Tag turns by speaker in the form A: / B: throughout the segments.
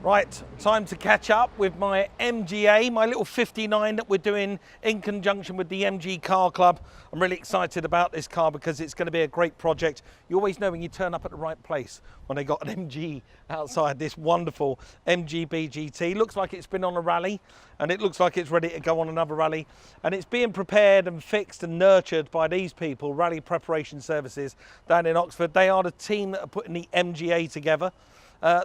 A: Right, time to catch up with my MGA, my little 59 that we're doing in conjunction with the MG Car Club. I'm really excited about this car because it's going to be a great project. You always know when you turn up at the right place when they got an MG outside, this wonderful MG BGT. Looks like it's been on a rally and it looks like it's ready to go on another rally. And it's being prepared and fixed and nurtured by these people, Rally Preparation Services down in Oxford. They are the team that are putting the MGA together.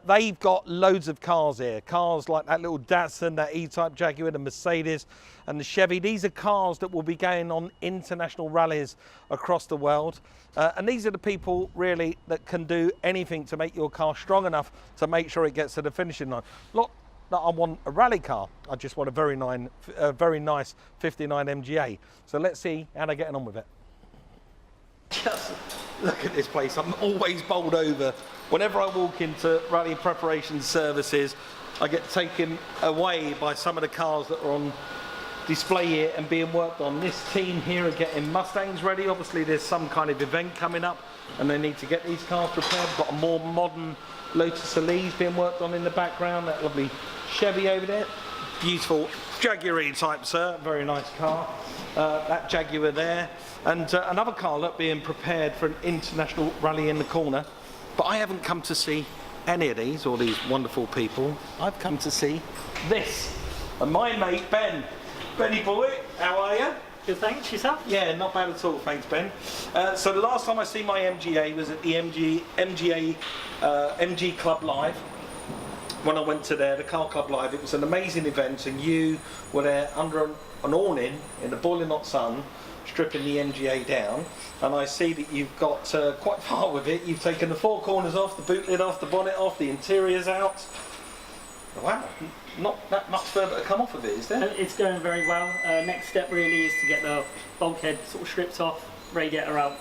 A: They've got loads of cars here, cars like that little Datsun, that E-Type Jaguar, the Mercedes and the Chevy. These are cars that will be going on international rallies across the world. And these are the people really that can do anything to make your car strong enough to make sure it gets to the finishing line. Not that I want a rally car, I just want a very nice 59 MGA. So let's see how they're getting on with it. Just look at this place. I'm always bowled over. Whenever I walk into Rally Preparation Services, I get taken away by some of the cars that are on display here and being worked on. This team here are getting Mustangs ready. Obviously there's some kind of event coming up and they need to get these cars prepared. We've got a more modern Lotus Elise being worked on in the background. That lovely Chevy over there. Beautiful Jaguar E-Type, sir. Very nice car. That Jaguar there. And another car look, being prepared for an international rally in the corner. But I haven't come to see any of these, or these wonderful people. I've come to see this. And my mate, Ben. Benny boy, how are you?
B: Good, thanks. Yourself?
A: Yeah, not bad at all, thanks, Ben. So the last time I see my MGA was at the MG Club Live. When I went to the Car Club Live, it was an amazing event, and you were there under an awning in the boiling hot sun, stripping the MGA down. And I see that you've got quite far with it. You've taken the four corners off, the boot lid off, the bonnet off, the interior's out. Wow, not that much further to come off of it, is there?
B: It's going very well. Next step really is to get the bulkhead sort of stripped off, radiator out.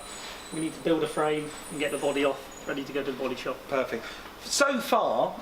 B: We need to build a frame and get the body off, ready to go to the body shop.
A: Perfect. So far,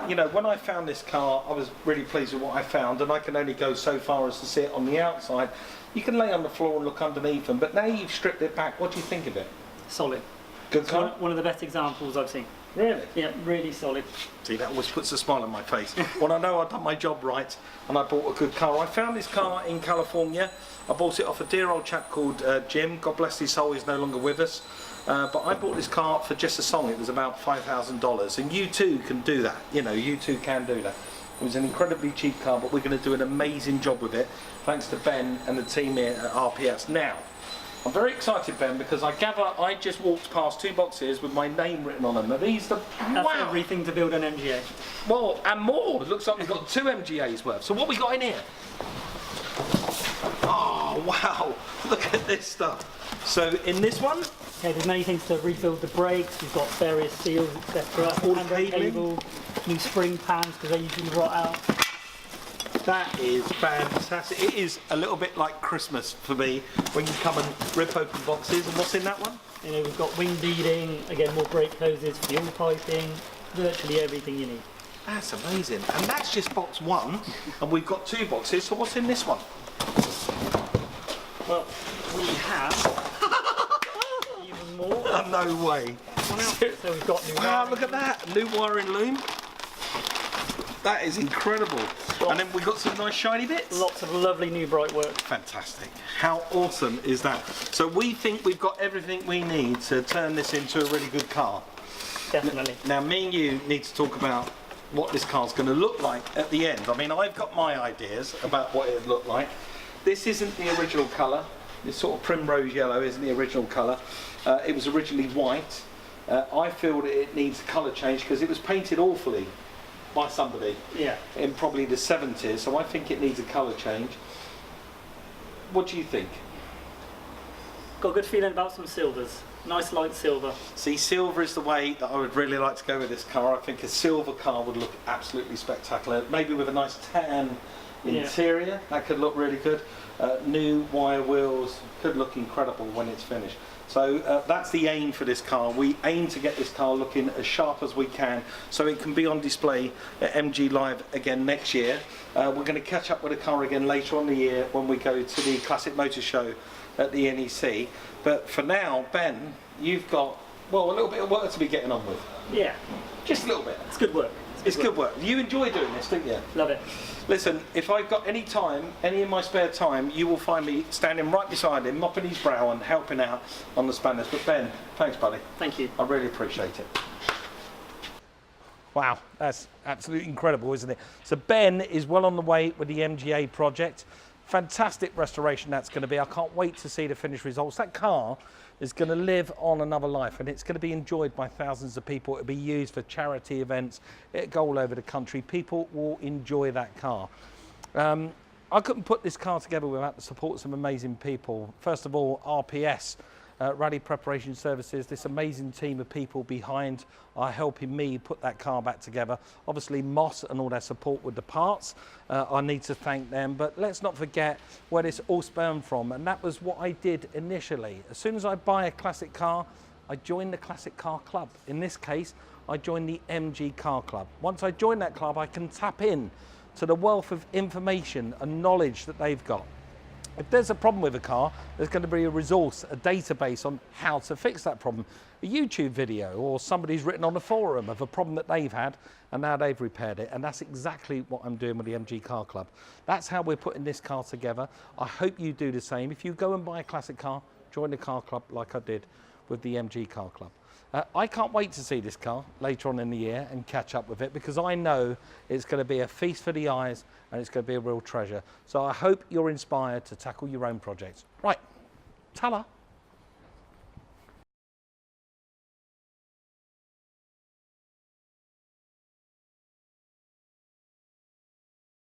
A: you know, when I found this car, I was really pleased with what I found, and I can only go so far as to see it on the outside. You can lay on the floor and look underneath them, but now you've stripped it back, what do you think of it?
B: Solid.
A: Good car?
B: One of the best examples I've seen.
A: Really?
B: Yeah, really solid.
A: See, that always puts a smile on my face. When I know I've done my job right and I bought a good car. I found this car in California. I bought it off a dear old chap called Jim. God bless his soul, he's no longer with us. But I bought this car for just a song. It was about $5,000. And you too can do that. You know, you too can do that. It was an incredibly cheap car, but we're going to do an amazing job with it, thanks to Ben and the team here at RPS. Now, I'm very excited, Ben, because I gather I just walked past two boxes with my name written on them. Are these the...
B: That's
A: wow!
B: Everything to build an MGA.
A: Well, and more. It looks like we've got two MGAs worth. So what we got in here? Oh, wow. Look at this stuff. So in this one...
B: Okay, there's many things to rebuild the brakes. We've got various seals, etc.
A: All the
B: Handbrake cable, new spring pans because they usually rot out.
A: That is fantastic. It is a little bit like Christmas for me when you come and rip open boxes. And what's in that one?
B: You know, we've got wing beading, again more brake hoses, fuel piping, virtually everything you need.
A: That's amazing. And that's just box one, and we've got two boxes. So what's in this one?
B: Well, we have even more.
A: Oh, no way.
B: So we've got new
A: wow, look at that. New wiring loom. That is incredible. And then we've got some nice shiny bits.
B: Lots of lovely new bright work.
A: Fantastic. How awesome is that? So we think we've got everything we need to turn this into a really good car.
B: Definitely.
A: Now me and you need to talk about what this car's going to look like at the end. I mean, I've got my ideas about what it would look like. This isn't the original colour. This sort of primrose yellow isn't the original colour. It was originally white. I feel that it needs a colour change because it was painted awfully by somebody in probably the 70s, so I think it needs a colour change. What do you think?
B: Got a good feeling about some silvers. Nice light silver.
A: See, silver is the way that I would really like to go with this car. I think a silver car would look absolutely spectacular. Maybe with a nice tan interior, that could look really good. New wire wheels could look incredible when it's finished. So that's the aim for this car. We aim to get this car looking as sharp as we can so it can be on display at MG Live again next year. We're going to catch up with the car again later on in the year when we go to the Classic Motor Show at the NEC. But for now, Ben, you've got, well, a little bit of work to be getting on with.
B: Yeah.
A: Just a little bit.
B: It's good work.
A: It's good work. You enjoy doing this, don't you?
B: Love it.
A: Listen, if I've got any time, any in my spare time, you will find me standing right beside him, mopping his brow and helping out on the spanners. But Ben, thanks, buddy.
B: Thank you.
A: I really appreciate it. Wow, that's absolutely incredible, isn't it? So Ben is well on the way with the MGA project. Fantastic restoration that's going to be. I can't wait to see the finished results. That car is going to live on another life, and it's going to be enjoyed by thousands of people. It'll be used for charity events. It'll go all over the country. People will enjoy that car. I couldn't put this car together without the support of some amazing people. First of all, RPS, Rally Preparation Services, this amazing team of people behind are helping me put that car back together. Obviously Moss and all their support with the parts, I need to thank them, but let's not forget where this all spawned from, and that was what I did initially. As soon as I buy a classic car, I join the Classic Car Club. In this case, I join the MG Car Club. Once I join that club, I can tap in to the wealth of information and knowledge that they've got. If there's a problem with a car, there's going to be a resource, a database on how to fix that problem. A YouTube video, or somebody's written on a forum of a problem that they've had and now they've repaired it. And that's exactly what I'm doing with the MG Car Club. That's how we're putting this car together. I hope you do the same. If you go and buy a classic car, join the car club like I did with the MG Car Club. I can't wait to see this car later on in the year and catch up with it, because I know it's going to be a feast for the eyes and it's going to be a real treasure. So I hope you're inspired to tackle your own projects. Right, ta-la.